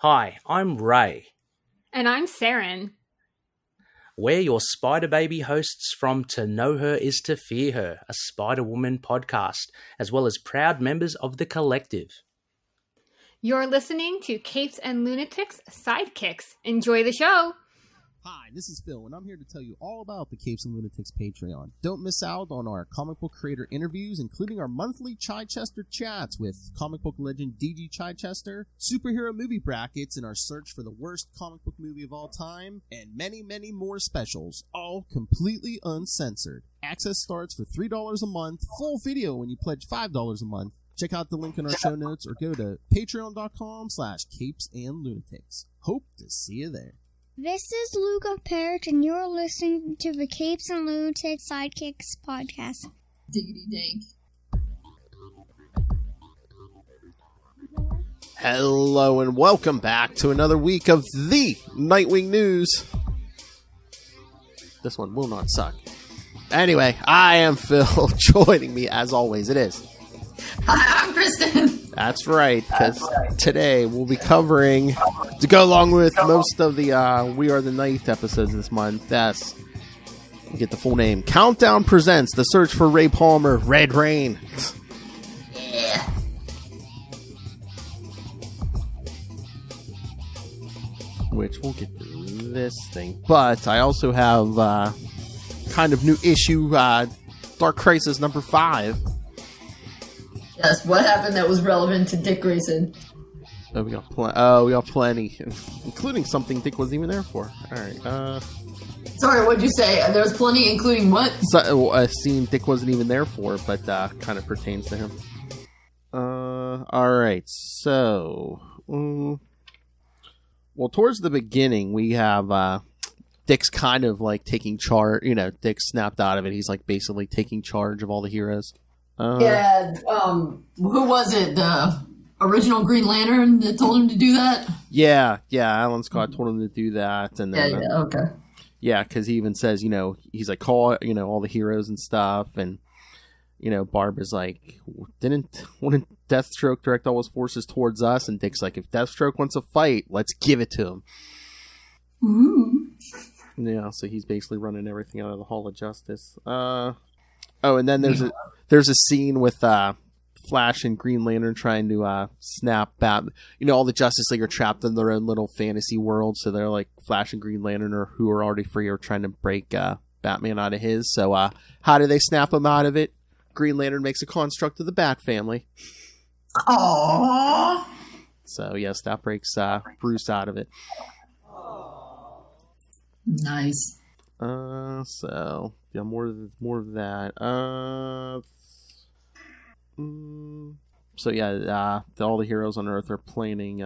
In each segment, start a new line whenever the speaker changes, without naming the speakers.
Hi, I'm Ray.
And I'm Saren.
We're your Spider Baby hosts from To Know Her Is to Fear Her, a Spider-Woman podcast, as well as proud members of the collective.
You're listening to Capes and Lunatics Sidekicks. Enjoy the show!
Hi, this is Phil, and I'm here to tell you all about the Capes and Lunatics Patreon. Don't miss out on our comic book creator interviews, including our monthly Chichester chats with comic book legend D.G. Chichester, superhero movie brackets in our search for the worst comic book movie of all time, and many, many more specials, all completely uncensored. Access starts for $3 a month, full video when you pledge $5 a month. Check out the link in our show notes or go to patreon.com/CapesandLunatics. Hope to see you there.
This is Luca Perich, and you're listening to the Capes and Lunatics Sidekicks podcast.
Diggity dank.
Hello and welcome back to another week of the Nightwing news. This one will not suck. Anyway, I am Phil. Joining me, as always, it is.
Hi, I'm Kristen.
That's right, because today we'll be covering, to go along with most of the We Are the Night episodes this month, that's, get the full name, Countdown Presents The Search for Ray Palmer, Red Rain.
Yeah.
Which we'll get through this thing. But I also have kind of new issue, Dark Crisis number 5.
Yes, what happened that was relevant to Dick Grayson?
Oh, we got plenty, including something Dick wasn't even there for. All right.
Sorry, what'd you say? There was plenty, including what?
So, a scene Dick wasn't even there for, but kind of pertains to him. All right. So, well, towards the beginning, we have Dick's kind of like taking charge. You know, Dick snapped out of it. He's like basically taking charge of all the heroes.
Yeah, who was it? The original Green Lantern that told him to do that?
Yeah, Alan Scott told him to do that, and then
okay.
Yeah, because he even says, he's like, call, all the heroes and stuff, and, Barbara's like, wouldn't Deathstroke direct all his forces towards us? And Dick's like, if Deathstroke wants a fight, let's give it to him.
Ooh.
Yeah, so he's basically running everything out of the Hall of Justice. Oh, and then there's a scene with Flash and Green Lantern trying to snap Batman. All the Justice League are trapped in their own little fantasy world, so they're like Flash and Green Lantern, who are already free, are trying to break Batman out of his. So how do they snap him out of it? Green Lantern makes a construct of the Bat family.
Aww.
So yes, that breaks Bruce out of it.
Nice.
So yeah, more of that. So yeah, all the heroes on Earth are planning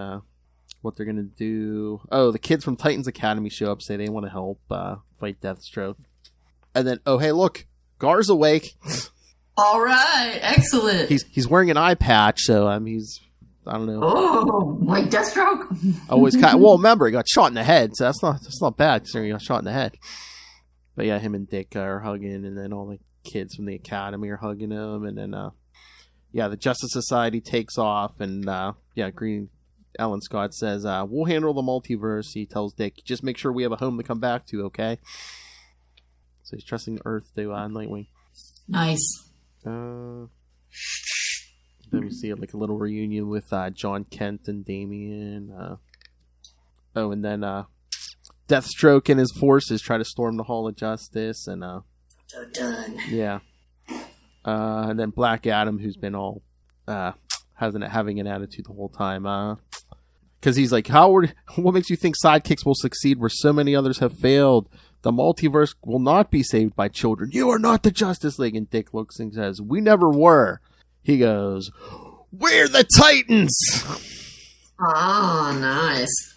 what they're gonna do. Oh, the kids from Titans Academy show up, say they want to help fight Deathstroke, and then hey, look, Gar's awake.
All right, excellent.
He's wearing an eye patch, so he's, I don't know.
Oh, like Deathstroke.
Always well, remember he got shot in the head, so that's not bad considering he got shot in the head. But yeah, him and Dick are hugging, and then all the kids from the Academy are hugging him, and then the Justice Society takes off, and Alan Scott says, we'll handle the multiverse. He tells Dick, just make sure we have a home to come back to, okay? So he's trusting Earth to Nightwing.
Nice.
Then we see like a little reunion with John Kent and Damian. And then Deathstroke and his forces try to storm the Hall of Justice, and
done.
Yeah. And then Black Adam, who's been all having an attitude the whole time, because he's like, what makes you think Sidekicks will succeed where so many others have failed? The multiverse will not be saved by children. You are not the Justice League. And Dick looks and says, we never were. He goes, we're the Titans.
Oh, nice.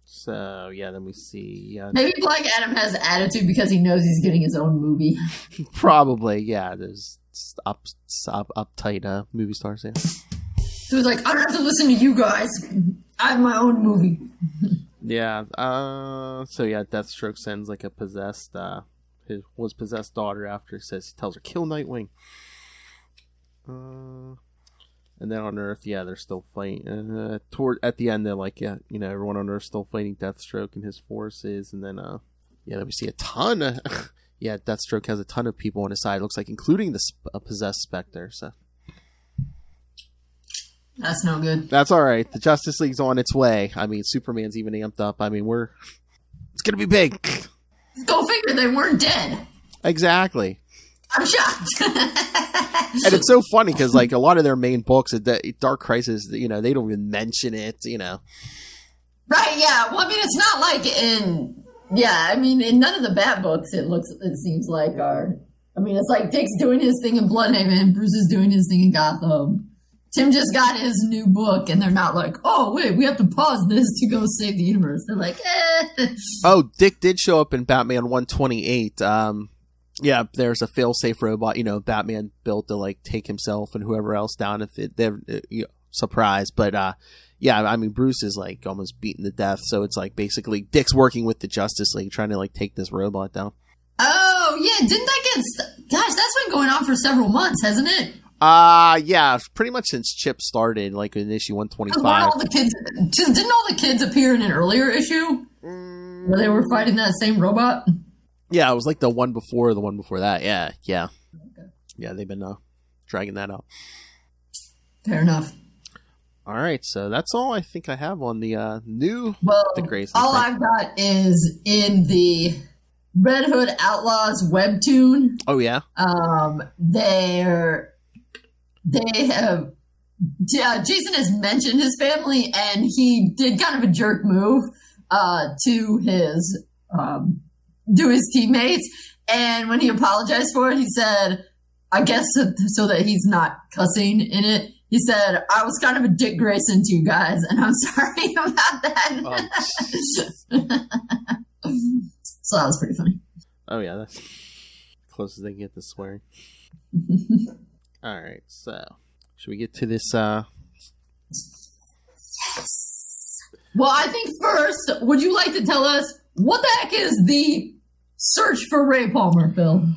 So yeah, then we see.
Maybe Black Adam has attitude because he knows he's getting his own movie.
Probably, yeah. There's uptight movie stars. Yeah.
So he's like, I don't have to listen to you guys. I have my own movie.
Yeah. So yeah, Deathstroke sends like a possessed, his possessed daughter after. Tells her kill Nightwing. And And then on Earth, yeah, they're still fighting. At the end, they're like, yeah, you know, everyone on Earth still fighting Deathstroke and his forces. And then, yeah, then we see a ton of, yeah, Deathstroke has a ton of people on his side. It looks like, including the possessed Spectre. So
that's no good.
That's all right. The Justice League's on its way. I mean, Superman's even amped up. I mean, it's gonna be big.
Go figure, they weren't dead.
Exactly.
I'm shocked.
And it's so funny because, like, a lot of their main books, Dark Crisis, you know, they don't even mention it, you know.
Right, yeah. Well, I mean, it's not like in none of the Bat books, it seems like are, I mean, it's like Dick's doing his thing in Bloodhaven, Bruce is doing his thing in Gotham. Tim just got his new book, and they're not like, oh, wait, we have to pause this to go save the universe. They're like,
Oh, Dick did show up in Batman 128. Yeah, there's a fail-safe robot, you know, Batman built to, like, take himself and whoever else down if they're surprised. But, yeah, I mean, Bruce is, like, almost beaten to death. So it's, like, basically Dick's working with the Justice League trying to, like, take this robot down.
Oh, yeah, didn't that gosh, that's been going on for several months, hasn't it?
Yeah, pretty much since Chip started, like, in issue 125.
Didn't all the kids appear in an earlier issue? Where they were fighting that same robot?
Yeah, it was like the one before that. Yeah. Okay. Yeah, they've been dragging that out.
Fair enough.
All right, so that's all I think I have on the new Dick Grayson.
All I've got is in the Red Hood Outlaws webtoon.
Oh yeah.
They have. Jason has mentioned his family, and he did kind of a jerk move to his teammates. And when he apologized for it, he said, I guess so that he's not cussing in it, he said, I was kind of a Dick Grayson to you guys, and I'm sorry about that. So that was pretty funny.
Oh yeah, that's close as they can get to swearing. All right, so should we get to this?
Yes. Well, I think first, would you like to tell us what the heck is the search for Ray Palmer, Phil?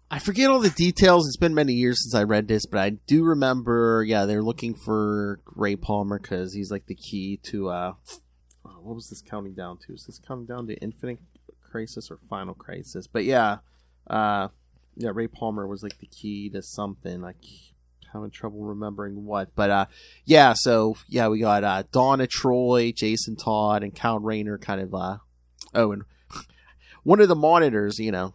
I forget all the details. It's been many years since I read this, but I do remember, yeah, they're looking for Ray Palmer because he's like the key to, what was this counting down to? Is this counting down to Infinite Crisis or Final Crisis? But yeah, Ray Palmer was like the key to something. I'm having trouble remembering what. But yeah, so yeah, we got Donna Troy, Jason Todd, and Count Rayner kind of, and one of the monitors, you know.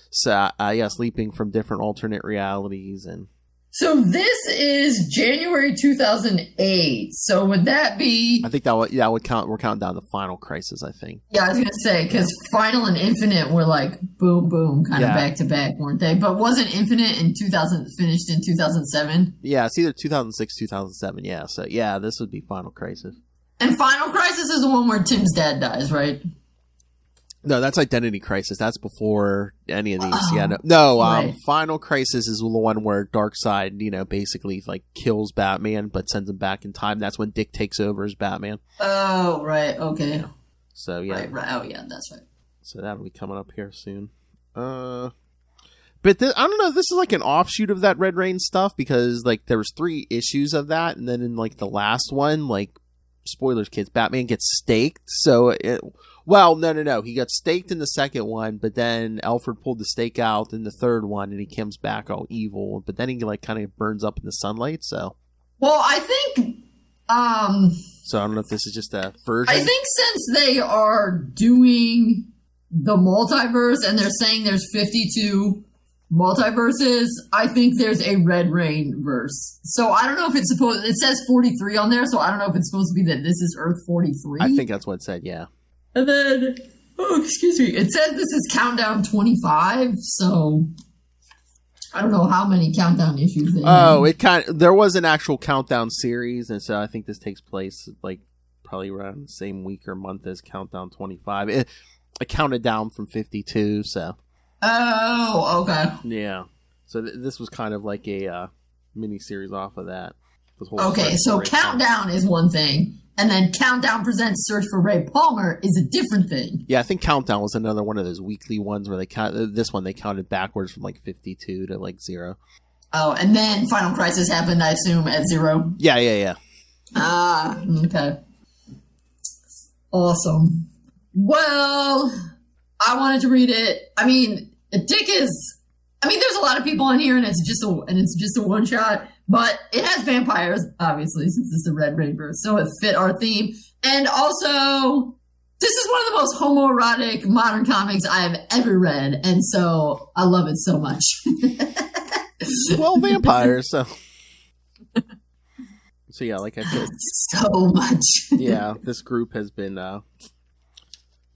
So, yeah, sleeping from different alternate realities. And
so this is January 2008. So would that be...
I think that would count. We're counting down the Final Crisis, I think.
Yeah, I was going to say, because Final and Infinite were like boom, boom, kind of back to back, weren't they? But wasn't Infinite finished in 2007?
Yeah, it's either 2006, 2007. Yeah, so yeah, this would be Final Crisis.
And Final Crisis is the one where Tim's dad dies, right?
No, that's Identity Crisis. That's before any of these. Yeah, no.
Right.
Final Crisis is the one where Darkseid, you know, basically like kills Batman, but sends him back in time. That's when Dick takes over as Batman.
Oh, right. Okay.
Yeah. So yeah.
Right. Oh, yeah. That's right.
So that'll be coming up here soon. But I don't know. This is like an offshoot of that Red Rain stuff because like there was 3 issues of that, and then in like the last one, like spoilers, kids, Batman gets staked. So Well, no. He got staked in the second one, but then Alfred pulled the stake out in the third one, and he comes back all evil. But then he like kind of burns up in the sunlight. So,
well, I think.
So I don't know if this is just a version.
I think since they are doing the multiverse and they're saying there's 52 multiverses, I think there's a Red Rain verse. So I don't know if it's supposed. It says 43 on there, so I don't know if it's supposed to be that this is Earth 43.
I think that's what it said. Yeah.
And then, excuse me, it says this is Countdown 25, so I don't know how many Countdown issues they have.
There was an actual Countdown series, and so I think this takes place like probably around the same week or month as Countdown 25. It counted down from 52, so.
Oh, okay.
Yeah. So this was kind of like a mini-series off of that.
Okay, so Countdown is one thing. And then Countdown Presents Search for Ray Palmer is a different thing.
Yeah, I think Countdown was another one of those weekly ones where they counted backwards from like 52 to like 0.
Oh, and then Final Crisis happened, I assume, at 0.
Yeah.
Ah, okay. Awesome. Well, I wanted to read it. I mean, Dick is. I mean, there's a lot of people in here, and it's just a one shot. But it has vampires, obviously, since it's the Red Rainbow, so it fit our theme. And also, this is one of the most homoerotic modern comics I've ever read, and so I love it so much.
Well, vampires, so yeah, like I said,
so much.
Yeah, this group has been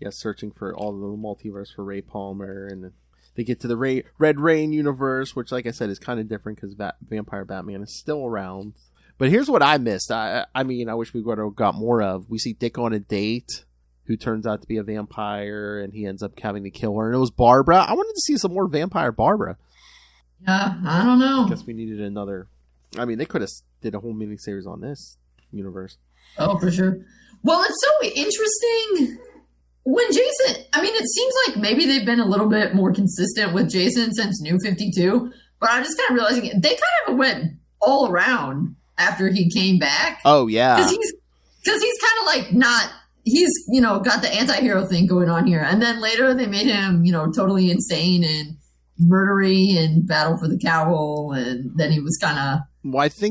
searching for all of the multiverse for Ray Palmer, and they get to the Red Rain universe, which, like I said, is kind of different because Vampire Batman is still around. But here's what I missed. I mean, I wish we would have got more of. We see Dick on a date, who turns out to be a vampire, and he ends up having to kill her. And it was Barbara. I wanted to see some more vampire Barbara.
Yeah, I don't know.
I guess we needed another. I mean, they could have did a whole miniseries on this universe.
Oh, for sure. Well, it's so interesting. When Jason, I mean, it seems like maybe they've been a little bit more consistent with Jason since New 52, but I'm just kind of realizing they kind of went all around after he came back.
Oh, yeah.
Because he's kind of like not, he's, got the anti-hero thing going on here. And then later they made him, totally insane and murdery and Battle for the Cowl. And then he was kind of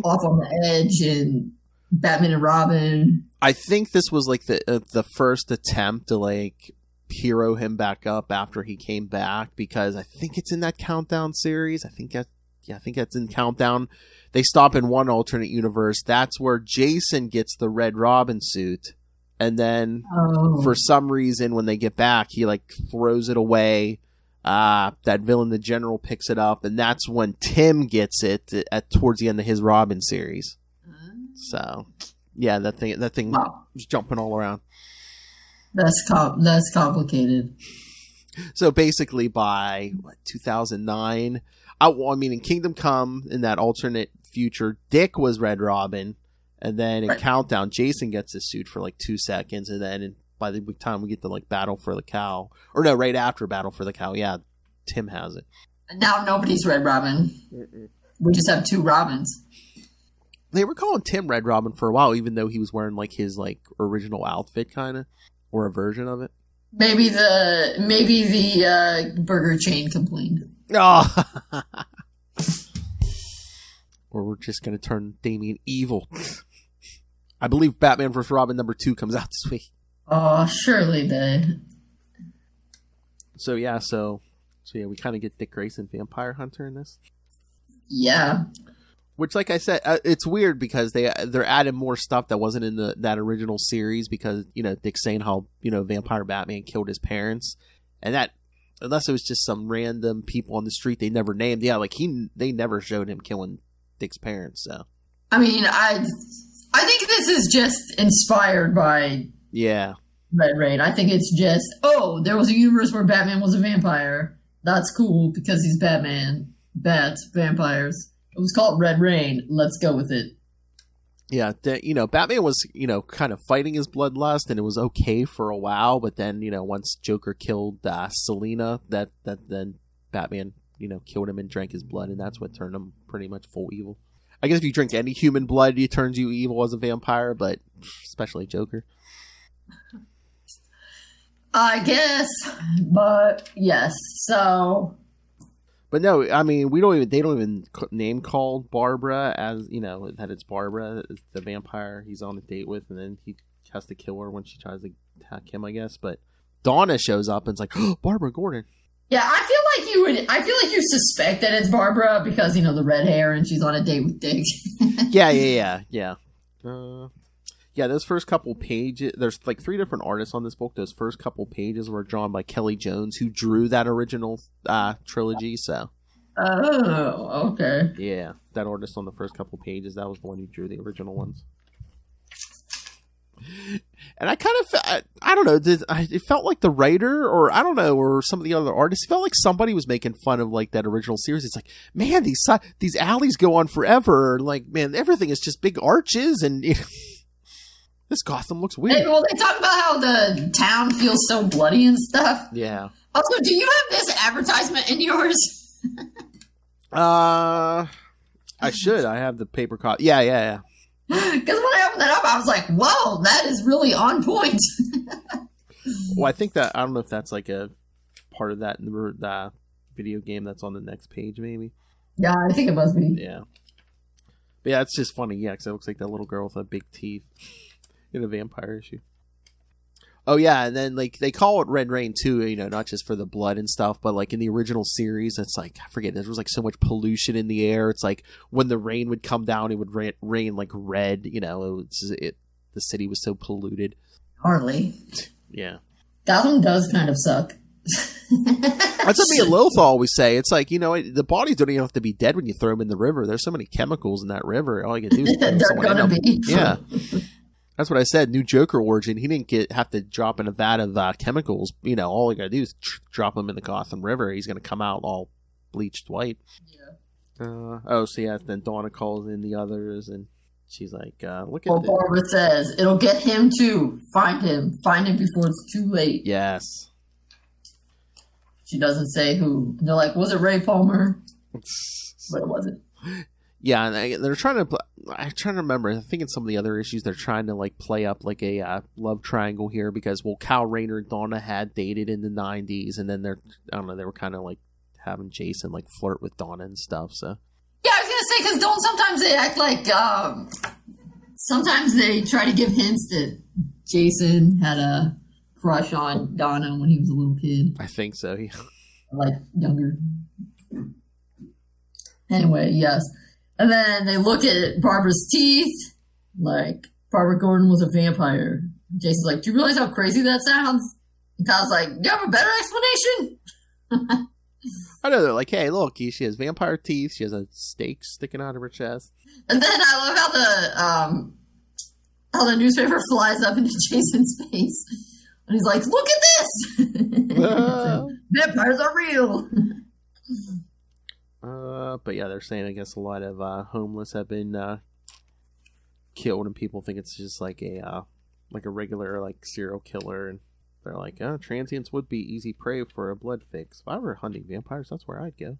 off on the edge in Batman and Robin.
I think this was like the first attempt to like hero him back up after he came back, because I think it's in that Countdown series. I think that's in Countdown. They stop in one alternate universe. That's where Jason gets the Red Robin suit, and then for some reason when they get back, he like throws it away. That villain, the General, picks it up, and that's when Tim gets it towards the end of his Robin series. So, yeah, that thing was jumping all around.
That's complicated.
So basically, by 2009, in Kingdom Come, in that alternate future, Dick was Red Robin, and then in Countdown, Jason gets his suit for like 2 seconds, and then by the time we get to like Battle for the Cowl, or no, right after Battle for the Cowl, yeah, Tim has it.
And now nobody's Red Robin. We just have 2 Robins.
They were calling Tim Red Robin for a while, even though he was wearing like his like original outfit, kind of, or a version of it. Maybe
the burger chain complained.
Oh. Or we're just gonna turn Damian evil. I believe Batman vs. Robin #2 comes out this week.
Oh, surely they.
So yeah, we kind of get Dick Grayson, Vampire Hunter, in this.
Yeah.
Which, like I said, it's weird because they're adding more stuff that wasn't in that original series, because Dick's saying how Vampire Batman killed his parents, and that, unless it was just some random people on the street they never named, they never showed him killing Dick's parents. So
I mean, I think this is just inspired by Red Rain. I think it's just there was a universe where Batman was a vampire. That's cool because he's Batman. Bats, vampires. It was called Red Rain. Let's go with it.
Yeah, Batman was, kind of fighting his bloodlust, and it was okay for a while. But then, once Joker killed Selina, that then Batman, killed him and drank his blood, and that's what turned him pretty much full evil. I guess if you drink any human blood, it turns you evil as a vampire, but especially Joker.
I guess, but yes, so.
But no, I mean, they don't even name call Barbara as, that it's Barbara, the vampire he's on a date with, and then he has to kill her when she tries to attack him, I guess. But Donna shows up and it's like, oh, Barbara Gordon.
Yeah, I feel like you suspect that it's Barbara because, the red hair and she's on a date with Dick.
Yeah. Yeah, those first couple pages, there's like 3 different artists on this book. Those first couple pages were drawn by Kelly Jones, who drew that original trilogy, so.
Oh, okay.
Yeah, that artist on the first couple pages, that was the one who drew the original ones. And I kind of, I don't know, it felt like the writer, or I don't know, or some of the other artists, it felt like somebody was making fun of like that original series. It's like, man, these alleys go on forever. Like, man, everything is just big arches, and this Gotham looks weird.
Hey, well, they talk about how the town feels so bloody and stuff.
Yeah.
Also, do you have this advertisement in yours?
I should. I have the paper copy. Yeah.
Because when I opened that up, I was like, whoa, that is really on point.
Well, I think that, I don't know if that's like a part of that in the video game that's on the next page, maybe.
Yeah, I think it must be.
Yeah. But yeah, it's just funny, because it looks like that little girl with big teeth in a vampire issue. Oh yeah, and then like they call it Red Rain too, not just for the blood and stuff, but like in the original series, it's like, I forget, there was like so much pollution in the air. It's like when the rain would come down, it would rain like red. The city was so polluted.
Hardly.
Yeah.
Gotham does kind of suck.
That's what me and Lilith always say. It's like, the bodies don't even have to be dead when you throw them in the river. There's so many chemicals in that river. All you can do is
they're gonna be.
Yeah. That's what I said. New Joker origin. He didn't have to drop in a vat of chemicals. All he got to do is drop him in the Gotham River. He's going to come out all bleached white. Yeah. Then Donna calls in the others, and she's like, look at this.
Barbara says, it'll get him too. Find him. Find him before it's too late.
Yes.
She doesn't say who. And they're like, was it Ray Palmer? But it wasn't.
Yeah, and they're trying to. I'm trying to remember. I think in some of the other issues, they're trying to like play up like a love triangle here because Kyle Rayner and Donna had dated in the '90s, and then they were kind of like having Jason like flirt with Donna and stuff. So
yeah, I was gonna say because don't sometimes they act like sometimes they try to give hints that Jason had a crush on Donna when he was a little kid.
I think so. Yeah.
Like younger. Anyway, yes. And then they look at Barbara's teeth, like, Barbara Gordon was a vampire. Jason's like, do you realize how crazy that sounds? And Kyle's like, do you have a better explanation?
I know, they're like, hey, look, she has vampire teeth, she has a stake sticking out of her chest.
And then I love how the newspaper flies up into Jason's face. And he's like, look at this! Vampires are real!
But yeah, they're saying I guess a lot of homeless have been killed, and people think it's just like a regular like serial killer, and they're like, transients would be easy prey for a blood fix. If I were hunting vampires, that's where I'd go.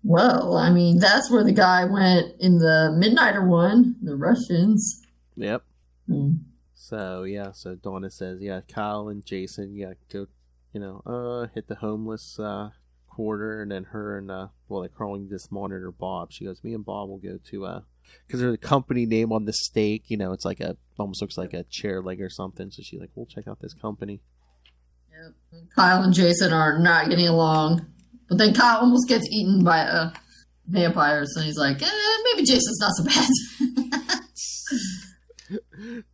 Well, I mean, that's where the guy went in the Midnighter one, the Russians.
Yep. So yeah, so Donna says, yeah, Kyle and Jason, go, hit the homeless quarter, and then her and they're calling this monitor Bob. She goes, me and Bob will go to because there's a company name on the stake, it's like almost looks like a chair leg or something. So she's like, we'll check out this company.
Yep. Kyle and Jason are not getting along, but then Kyle almost gets eaten by a vampire, so he's like, maybe Jason's not so bad.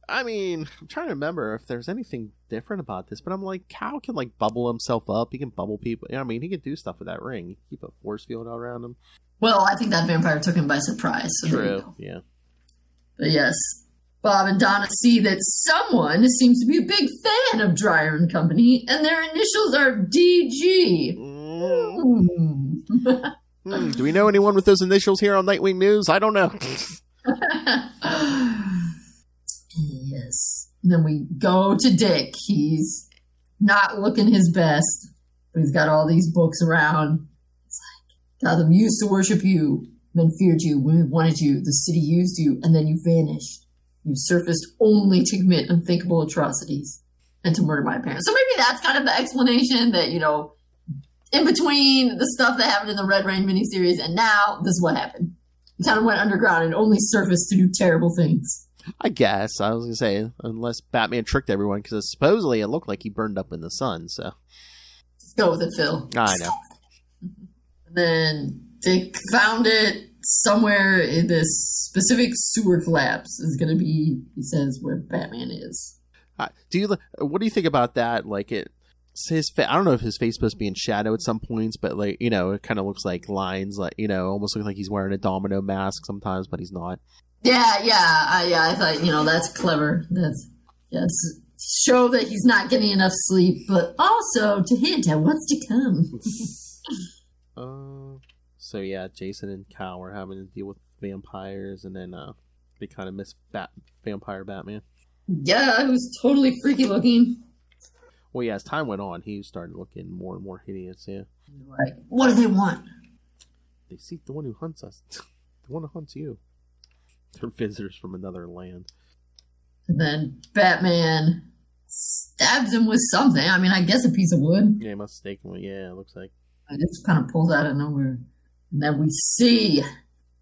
I mean, I'm trying to remember if there's anything different about this, but I'm like, Kyle can like bubble himself up. He can bubble people. I mean, he can do stuff with that ring. He can keep a force field all around him.
Well, I think that vampire took him by surprise. So
true. Yeah.
But yes, Bob and Donna see that someone seems to be a big fan of Dreyer and Company, and their initials are DG.
Do we know anyone with those initials here on Nightwing News? I don't know.
Yes. Then we go to Dick. He's not looking his best, but he's got all these books around. It's like, Gotham used to worship you, men feared you, women wanted you, the city used you, and then you vanished. You surfaced only to commit unthinkable atrocities and to murder my parents. So maybe that's kind of the explanation that, in between the stuff that happened in the Red Rain miniseries and now, this is what happened. He kind of went underground and only surfaced to do terrible things.
I guess. I was going to say, unless Batman tricked everyone, because supposedly it looked like he burned up in the sun, so.
Just go with it, Phil.
I know.
And then Dick found it somewhere in this specific sewer collapse. Is going to be, he says, where Batman is.
What do you think about that? Like, I don't know if his face is supposed to be in shadow at some points, but like, it kind of looks like lines, like, almost looks like he's wearing a domino mask sometimes, but he's not.
Yeah. I thought, that's clever. That's show that he's not getting enough sleep, but also to hint at what's to come.
So yeah, Jason and Kyle were having to deal with vampires, and then they kind of miss vampire Batman. Yeah,
who's totally freaky looking.
Well, yeah, as time went on, he started looking more and more hideous. Yeah.
Like, what do they want?
They seek the one who hunts us. the one that hunts you. They're visitors from another land.
And then Batman stabs him with something. I mean, I guess a piece of wood.
Yeah, he must have taken one. Yeah, it looks like.
It just kind of pulls out of nowhere. And then we see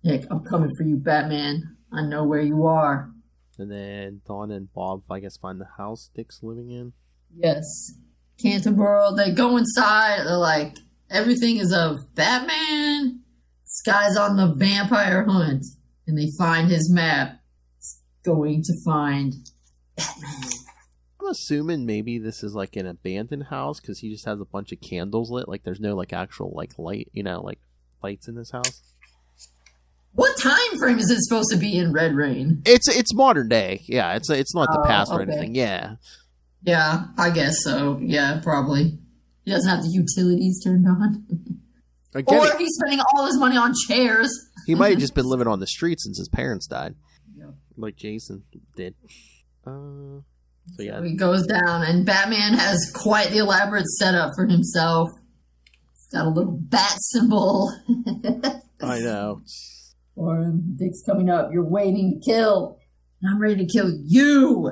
Nick, I'm coming for you, Batman. I know where you are.
And then Dawn and Bob, I guess, find the house Dick's living in.
Yes. Canterbury, they go inside. They're like, everything is of Batman. This guy's on the vampire hunt. And they find his map. It's going to find Batman.
I'm assuming maybe this is like an abandoned house because he just has a bunch of candles lit. Like there's no like actual like light, like lights in this house.
What time frame is it supposed to be in Red Rain?
It's modern day. Yeah, it's not the past or anything. Yeah.
Yeah, I guess so. Yeah, probably. He doesn't have the utilities turned on. Or he's spending all his money on chairs.
He might have just been living on the street since his parents died. Yeah. Like Jason did. So yeah.
So he goes down, and Batman has quite the elaborate setup for himself. He's got a little bat symbol.
I know.
For him. Dick's coming up. You're waiting to kill. And I'm ready to kill you.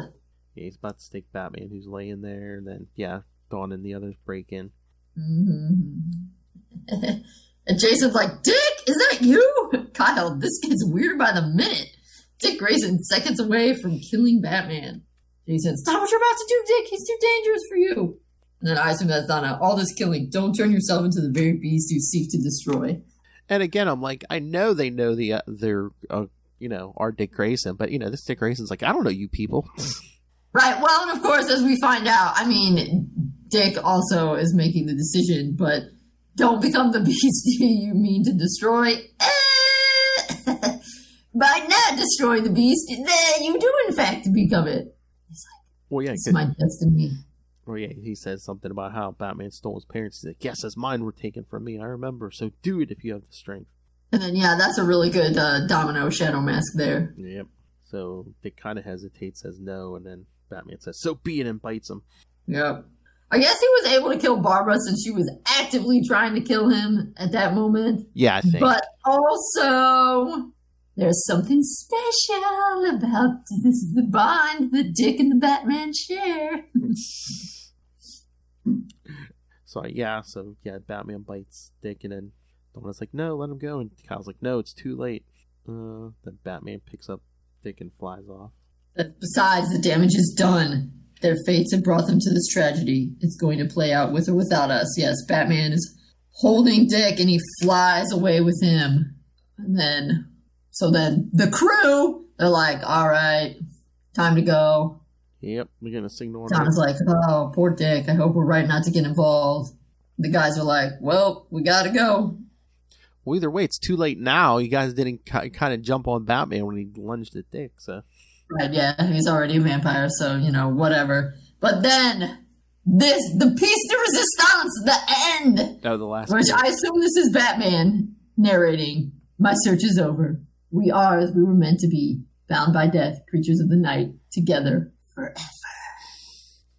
Yeah, he's about to stake Batman, who's laying there. And then, yeah, Dawn and the others break in.
Mm-hmm. And Jason's like, Dick, is that you? Kyle, this gets weirder by the minute. Dick Grayson, seconds away from killing Batman. Jason, stop what you're about to do, Dick. He's too dangerous for you. And then I assume that's Donna. All this killing. Don't turn yourself into the very beast you seek to destroy.
And again, I'm like, I know they know they're our Dick Grayson, but this Dick Grayson's like, I don't know you people.
Right. Well, and of course, as we find out, I mean, Dick also is making the decision, but don't become the beast you mean to destroy. By not destroying the beast, then you do in fact become it. He's like, well, yeah, it's my destiny.
Well, yeah, he says something about how Batman stole his parents. He's like, yes, as mine were taken from me. I remember. So do it if you have the strength.
And then, yeah, that's a really good domino shadow mask there.
Yep. So Dick kind of hesitates, says no, and then Batman says, so be it, and bites him.
Yep. I guess he was able to kill Barbara since she was actively trying to kill him at that moment.
Yeah, I think.
But also, there's something special about this, the bond that Dick and the Batman share.
So Batman bites Dick, and then Donna's like, no, let him go. And Kyle's like, no, it's too late. Then Batman picks up Dick and flies off.
Besides, the damage is done. Their fates have brought them to this tragedy. It's going to play out with or without us. Yes, Batman is holding Dick, and he flies away with him. And then the crew, they're like, all right, time to go.
Yep, we're going to signal.
Donna's like, oh, poor Dick. I hope we're right not to get involved. The guys are like, well, we got to go.
Well, either way, it's too late now. You guys didn't kind of jump on Batman when he lunged at Dick, so.
Right, yeah, he's already a vampire, so, whatever. But then, the piece de resistance, the end.
Oh, the last
which I assume this is Batman narrating. My search is over. We are as we were meant to be, bound by death, creatures of the night, together forever.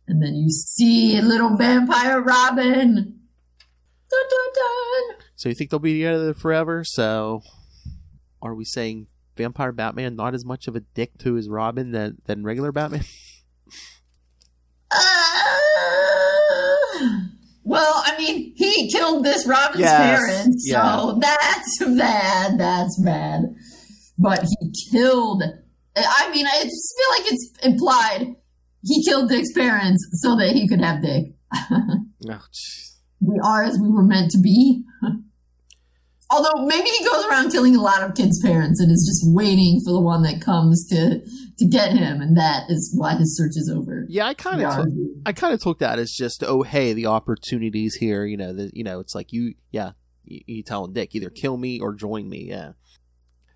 And then you see little vampire Robin. Dun, dun, dun.
So you think they'll be together forever? So are we saying vampire Batman not as much of a dick to his Robin than regular Batman?
Well, I mean, he killed this Robin's parents, so that's bad. That's bad. But he killed. I mean, I just feel like it's implied he killed Dick's parents so that he could have Dick. We are as we were meant to be. Although maybe he goes around killing a lot of kids' parents and is just waiting for the one that comes to get him, and that is why his search is over.
Yeah, I kind of took that as just, oh hey, the opportunity's here. It's like you telling Dick either kill me or join me. Yeah.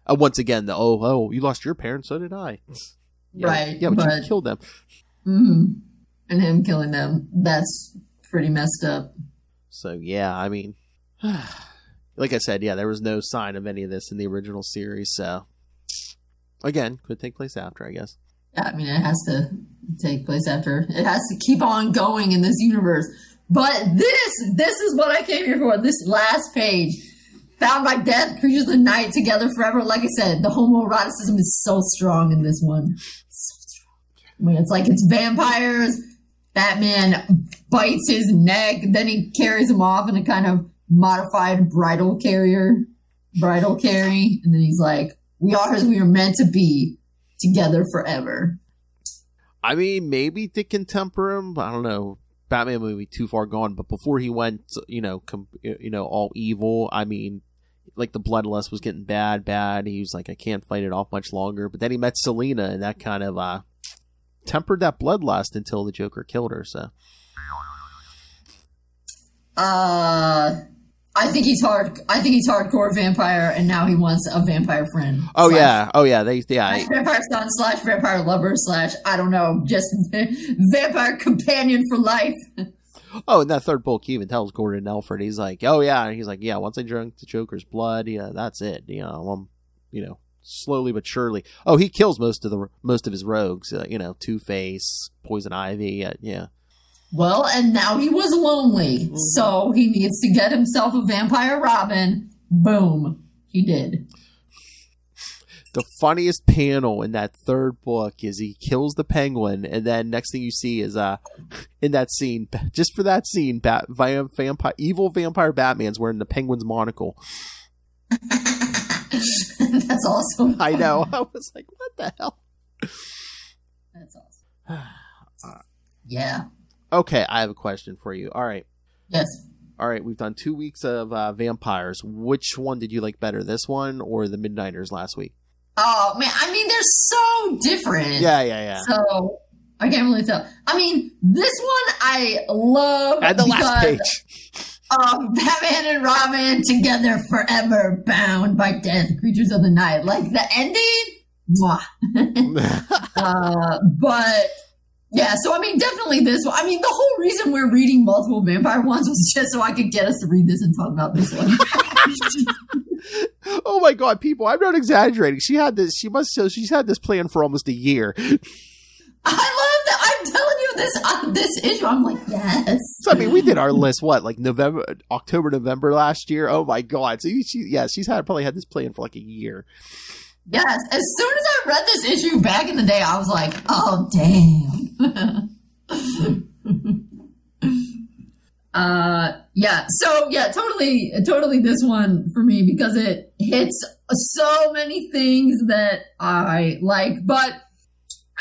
Once again, you lost your parents, so did I. Yeah,
right.
Yeah, but you killed them.
Mm-hmm. And him killing them, that's pretty messed up.
So yeah, I mean. Like I said, yeah, there was no sign of any of this in the original series, so again, could take place after, I guess.
Yeah, I mean, it has to take place after. It has to keep on going in this universe. But this is what I came here for. This last page. bound by death, creatures of the night, together forever. Like I said, the homoeroticism is so strong in this one. So strong. I mean, it's like it's vampires. Batman bites his neck, then he carries him off in a kind of modified bridal carry, and then he's like, "We are as we are meant to be, together forever."
I mean, maybe Dick can temper him. I don't know. Batman may be too far gone, but before he went, all evil. I mean, like the bloodlust was getting bad. He was like, I can't fight it off much longer. But then he met Selina, and that kind of tempered that bloodlust until the Joker killed her. So,
I think he's hardcore vampire, and now he wants a vampire friend.
Oh yeah.
Vampire son / vampire lover / I don't know, just vampire companion for life.
Oh, in that third book, he even tells Gordon and Alfred, he's like, oh yeah, and he's like, yeah, once I drank the Joker's blood, yeah, that's it. Slowly but surely. Oh, he kills most of his rogues. Two-Face, Poison Ivy. Yeah.
Well, and now he was lonely, so he needs to get himself a vampire Robin. Boom. He did.
The funniest panel in that third book is he kills the Penguin, and then next thing you see is in that scene, just for that scene, evil vampire Batman's wearing the Penguin's monocle.
That's awesome.
I know. I was like, what the hell?
That's awesome. Yeah.
Okay, I have a question for you. All right.
Yes.
All right, we've done 2 weeks of vampires. Which one did you like better, this one or the Midnighters last week?
Oh, man. I mean, they're so different.
Yeah.
So, I can't really tell. I mean, this one I love.
At the last page.
Batman and Robin together forever, bound by death, creatures of the night. Like, the ending? Mwah. But... yeah, so I mean, definitely this one. I mean, the whole reason we're reading multiple vampire ones was just so I could get us to read this and talk about this one.
Oh my god, people, I'm not exaggerating. She's had this plan for almost a year.
I love that. I'm telling you this issue. I'm like, yes.
So, I mean, we did our list, like October, November last year. Oh my god. So she's probably had this plan for like a year.
Yes, as soon as I read this issue back in the day, I was like, oh, damn. Totally this one for me, because it hits so many things that I like. But,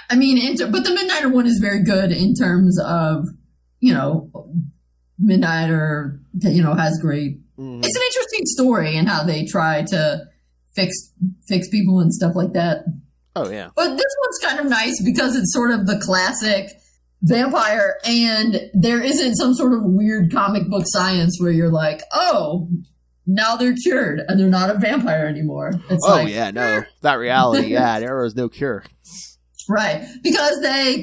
I mean, but the Midnighter one is very good in terms of, Midnighter, has great... It's an interesting story and how they try to fix people and stuff like that.
Oh, yeah.
But this one's kind of nice because it's sort of the classic vampire, and there isn't some sort of weird comic book science where you're like, oh, now they're cured and they're not a vampire anymore. It's
that reality. Yeah, there was no cure.
Right. Because they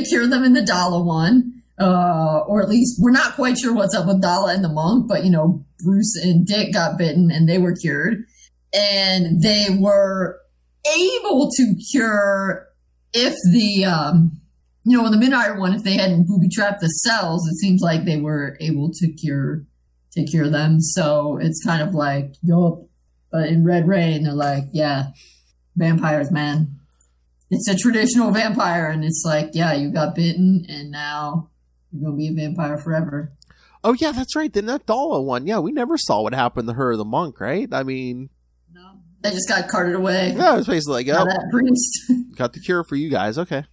cure them in the Dala one. Or at least we're not quite sure what's up with Dala and the monk, but Bruce and Dick got bitten and they were cured. And they were able to cure if in the Midnighter one, if they hadn't booby-trapped the cells, it seems like they were able to cure them. So it's kind of like, yup. But in Red Rain, they're like, yeah, vampires, man. It's a traditional vampire, and it's like, yeah, you got bitten, and now you're going to be a vampire forever.
Oh, yeah, that's right. The Nadala one. Yeah, we never saw what happened to her or the monk, right? I mean...
no, they just got carted away.
Yeah, it was basically like,
that priest.
Got the cure for you guys, okay.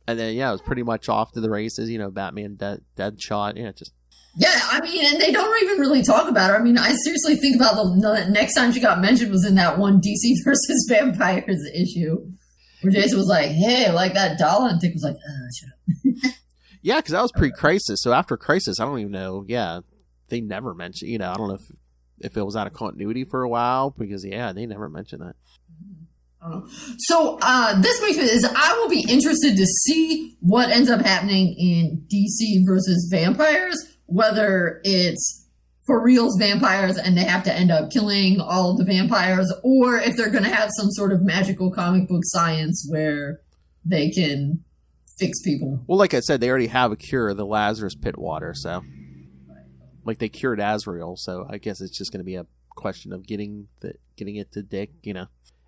And then, yeah, it was pretty much off to the races, Batman dead shot, just...
Yeah, I mean, and they don't even really talk about her. I mean, I seriously think about the next time she got mentioned was in that one DC versus Vampires issue, where Jason was like, hey, I like that doll, and Dick was like, shut up.
Yeah, because that was pre-Crisis, so after Crisis, I don't even know, they never mentioned, I don't know if it was out of continuity for a while, because, they never mentioned that.
So, this makes me is I will be interested to see what ends up happening in DC versus Vampires, whether it's for reals vampires and they have to end up killing all of the vampires, or if they're going to have some sort of magical comic book science where they can fix people.
Well, like I said, they already have a cure of the Lazarus pit water, so like they cured Azrael, so I guess it's just going to be a question of getting it to Dick,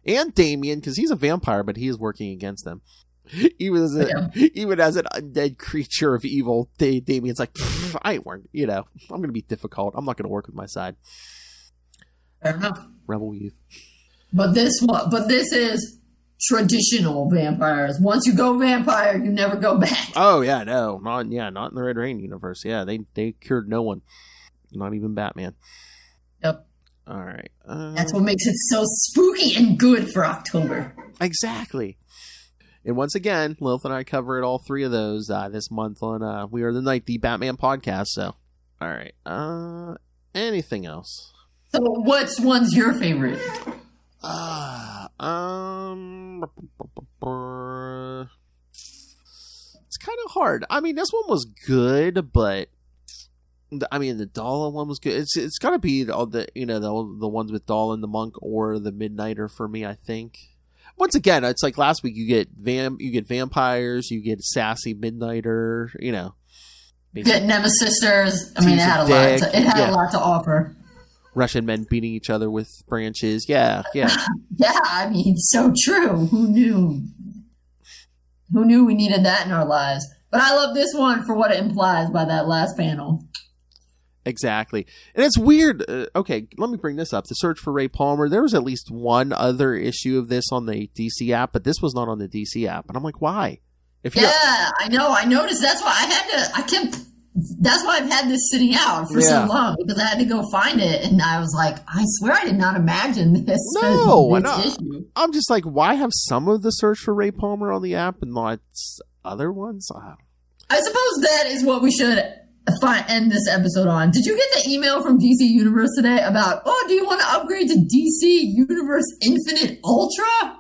and Damien, because he's a vampire, but he is working against them. Even as an undead creature of evil, Damien's like, I ain't working. I'm going to be difficult. I'm not going to work with my side.
Fair enough.
Rebel youth.
But this is traditional vampires. Once you go vampire, you never go back.
Oh yeah, no, not in the Red Rain universe. Yeah, they cured no one, not even Batman.
Yep.
All right.
That's what makes it so spooky and good for October.
Exactly. And once again, Lilith and I covered all three of those this month on We Are the Night, the Batman podcast. So, all right. Anything else?
So, which one's your favorite?
It's kind of hard. I mean, this one was good, but the Dahl one was good. It's got to be all the the ones with Dahl and the Monk or the Midnighter for me, I think. Once again, it's like last week. You get vampires, you get sassy Midnighter. You
get Nemesis Sisters. I mean, it had a lot. It had a lot to offer.
Russian men beating each other with branches. Yeah.
Yeah, I mean, so true. Who knew? Who knew we needed that in our lives? But I love this one for what it implies by that last panel.
Exactly. And it's weird. Okay, let me bring this up. The Search for Ray Palmer. There was at least one other issue of this on the DC app, but this was not on the DC app. And I'm like, why?
I know. I noticed. That's why that's why I've had this sitting out for so long, because I had to go find it, and I was like, I swear I did not imagine this.
No, issue. I'm just like, why have some of the Search for Ray Palmer on the app and not other ones?
I suppose that is what we should end this episode on. Did you get the email from DC Universe today about, do you want to upgrade to DC Universe Infinite Ultra?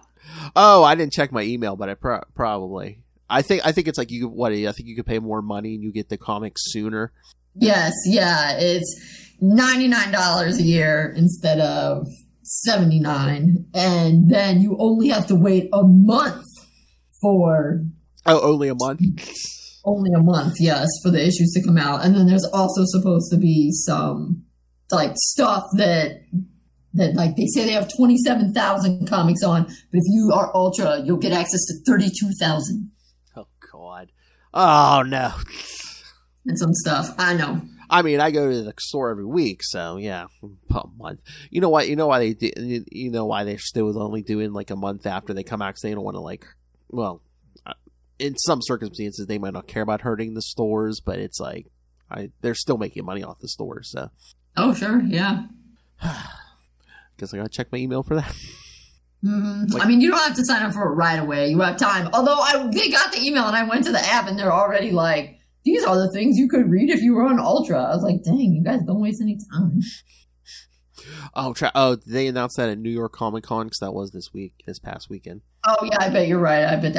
Oh, I didn't check my email, but I probably. I think it's like I think you could pay more money and you get the comics sooner.
Yes, yeah, it's $99 a year instead of $79, and then you only have to wait a month for.
Oh, only a month.
Only a month, yes, for the issues to come out, and then there's also supposed to be some stuff that like they say they have 27,000 comics on, but if you are Ultra, you'll get access to 32,000.
Oh, God. Oh, no.
And some stuff. I know.
I mean, I go to the store every week, so yeah, a month. You know what? Why they're still only doing like a month after they come out, because they don't want to in some circumstances they might not care about hurting the stores, but it's like they're still making money off the stores. So. Oh,
sure, yeah.
Guess I gotta check my email for that.
I mean, you don't have to sign up for it right away. You have time. Although they got the email and I went to the app and they're already like, these are the things you could read if you were on Ultra. I was like, dang, you guys don't waste any time.
Oh, did they announced that at New York Comic Con? Because that was this past weekend. Oh
yeah, I bet you're right. I bet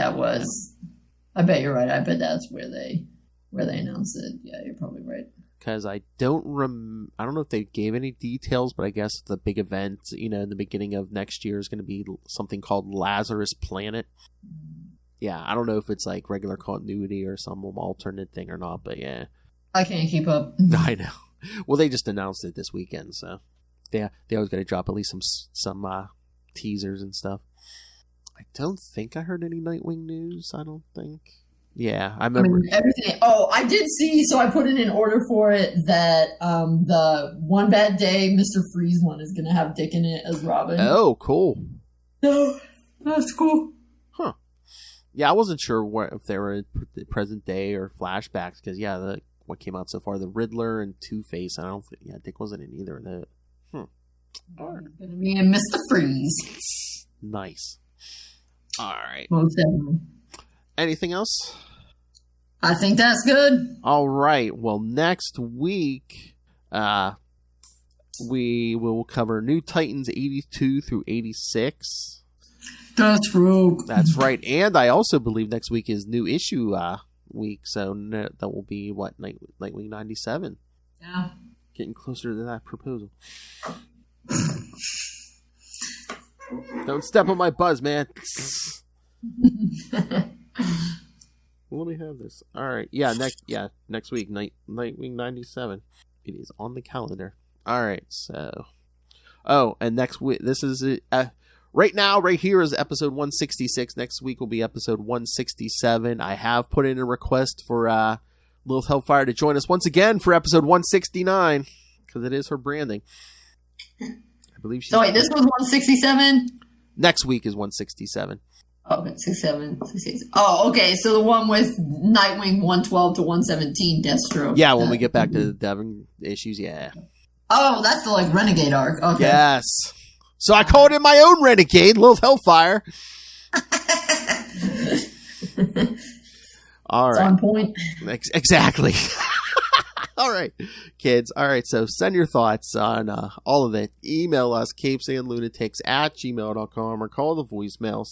you're right. I bet that's where they announced it. Yeah, you're probably right.
Because I don't know if they gave any details, but I guess the big event, in the beginning of next year is going to be something called Lazarus Planet. Yeah, I don't know if it's like regular continuity or some alternate thing or not, but yeah.
I can't keep up.
I know. Well, they just announced it this weekend, so they always got to drop at least some teasers and stuff. I don't think I heard any Nightwing news. I don't think. Yeah, I remember
everything. Oh, I did see. So I put in an order for it that the One Bad Day Mr. Freeze one is going to have Dick in it as Robin.
Oh, cool.
No, that's cool.
Huh. Yeah, I wasn't sure if they were in present day or flashbacks because what came out so far, the Riddler and Two-Face. I don't think Dick wasn't in either of that.
All right. Going to be in Mr. Freeze.
Nice. All right.
Most definitely.
Anything else?
I think that's good.
All right. Well, next week, we will cover New Titans 82 through 86.
That's right.
That's right. And I also believe next week is new issue week. So that will be Nightwing 97.
Yeah.
Getting closer to that proposal. Don't step on my buzz, man. Let me have this. All right. Next week, Nightwing 97. It is on the calendar. All right. So, Oh, and next week, this is right now, right here is episode 166. Next week will be episode 167. I have put in a request for Lilith Hellfire to join us once again for episode 169 because it is her branding. I believe she's.
So wait, this was 167.
Next week is 167.
Okay, 67. Oh, okay. So the one with Nightwing 112 to 117, Deathstroke.
Yeah, when we get back to the Devon issues, yeah.
Oh, that's the like Renegade arc. Okay.
Yes. So I called in my own Renegade, Lilith Hellfire. All right.
On point.
Exactly. All right, kids. All right, so send your thoughts on all of it. Email us, CapesandLunatics@gmail.com, or call the voicemail,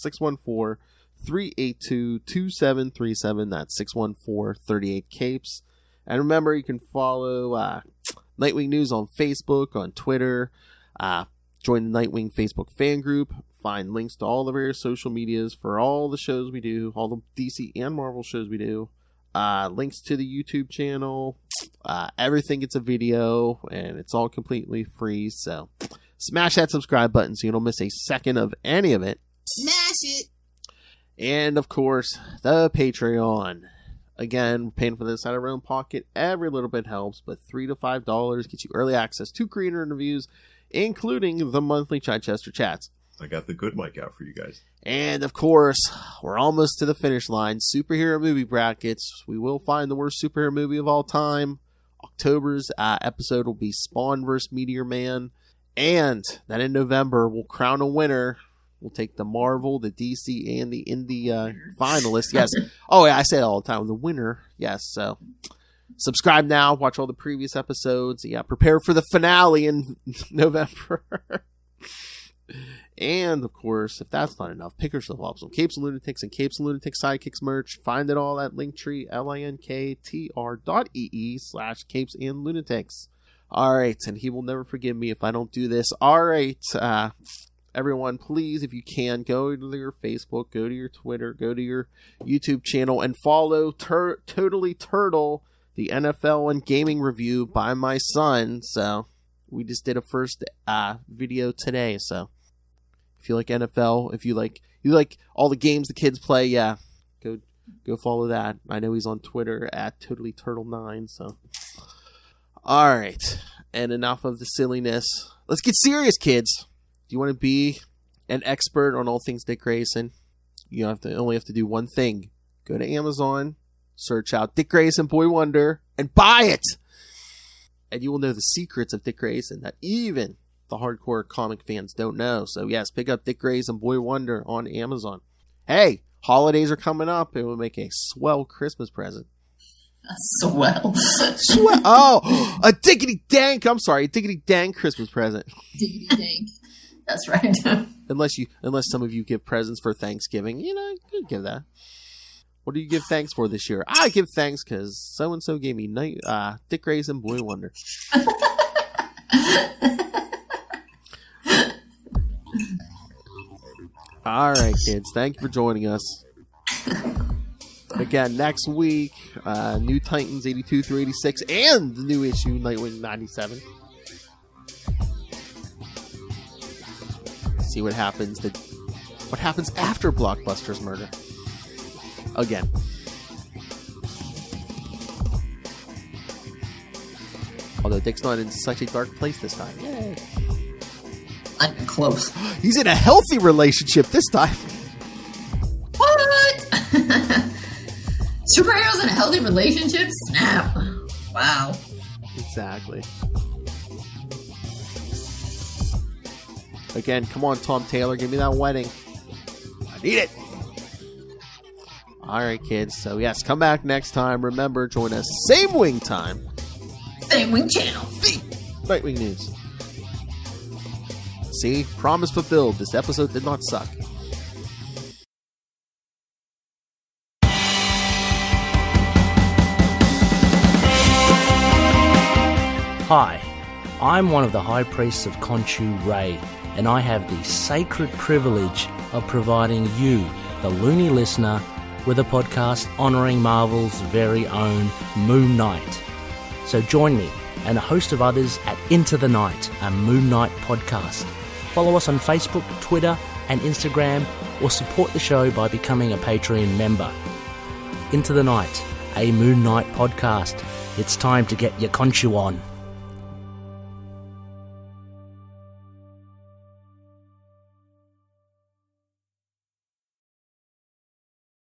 614-382-2737. That's 614-38-CAPES. And remember, you can follow Nightwing News on Facebook, on Twitter. Join the Nightwing Facebook fan group. Find links to all the various social medias for all the shows we do, all the DC and Marvel shows we do. Links to the YouTube channel. Everything gets a video, and it's all completely free. So smash that subscribe button so you don't miss a second of any of it.
Smash it!
And, of course, the Patreon. Again, we're paying for this out of our own pocket. Every little bit helps, but $3 to $5 gets you early access to creator interviews, including the monthly Chichester Chats.
I got the good mic out for you guys.
And, of course, we're almost to the finish line. Superhero movie brackets. We will find the worst superhero movie of all time. October's episode will be Spawn vs. Meteor Man. And then in November, we'll crown a winner. We'll take the Marvel, the DC, and the Indie finalists. Yes. Oh, yeah, I say it all the time. The winner. Yes, so subscribe now. Watch all the previous episodes. Yeah, prepare for the finale in November. And, of course, if that's not enough, pick yourself up some Capes and Lunatics and Capes and Lunatics Sidekicks merch. Find it all at Linktree, linktr.ee/Capes and Lunatics. All right, and he will never forgive me if I don't do this. All right, everyone, please, if you can, go to your Facebook, go to your Twitter, go to your YouTube channel, and follow Totally Turtle, the NFL and gaming review by my son. So we just did a first video today, so if you like NFL, if you like all the games the kids play, yeah, go follow that. I know he's on Twitter at TotallyTurtle9. So, all right, and enough of the silliness. Let's get serious, kids. Do you want to be an expert on all things Dick Grayson? You only have to do one thing: go to Amazon, search out Dick Grayson Boy Wonder, and buy it. And you will know the secrets of Dick Grayson that even the hardcore comic fans don't know. So yes, pick up Dick Grayson Boy Wonder on Amazon. Hey, holidays are coming up. It will make a swell Christmas present.
Swell.
Swell. Oh, a diggity dank. I'm sorry, a diggity dank Christmas present.
Diggity dank. That's right.
Unless some of you give presents for Thanksgiving, you could give that. What do you give thanks for this year? I give thanks because so and so gave me Dick Grayson Boy Wonder. All right, kids. Thank you for joining us. Again, next week, New Titans 82 through 86 and the new issue Nightwing 97. See what happens. What happens after Blockbuster's murder? Again. Although Dick's not in such a dark place this time. Yay.
Not even close.
He's in a healthy relationship this time.
What? Superheroes in a healthy relationship? Snap. Wow.
Exactly. Again, come on, Tom Taylor. Give me that wedding. I need it. All right, kids. So, yes, come back next time. Remember, join us same wing time.
Same wing channel.
The Nightwing News. See? Promise fulfilled. This episode did not suck.
Hi, I'm one of the High Priests of Khonshu Ray, and I have the sacred privilege of providing you, the loony listener, with a podcast honouring Marvel's very own Moon Knight. So join me and a host of others at Into the Night, a Moon Knight podcast. Follow us on Facebook, Twitter, and Instagram, or support the show by becoming a Patreon member. Into the Night, a Moon Knight podcast. It's time to get your conchu on.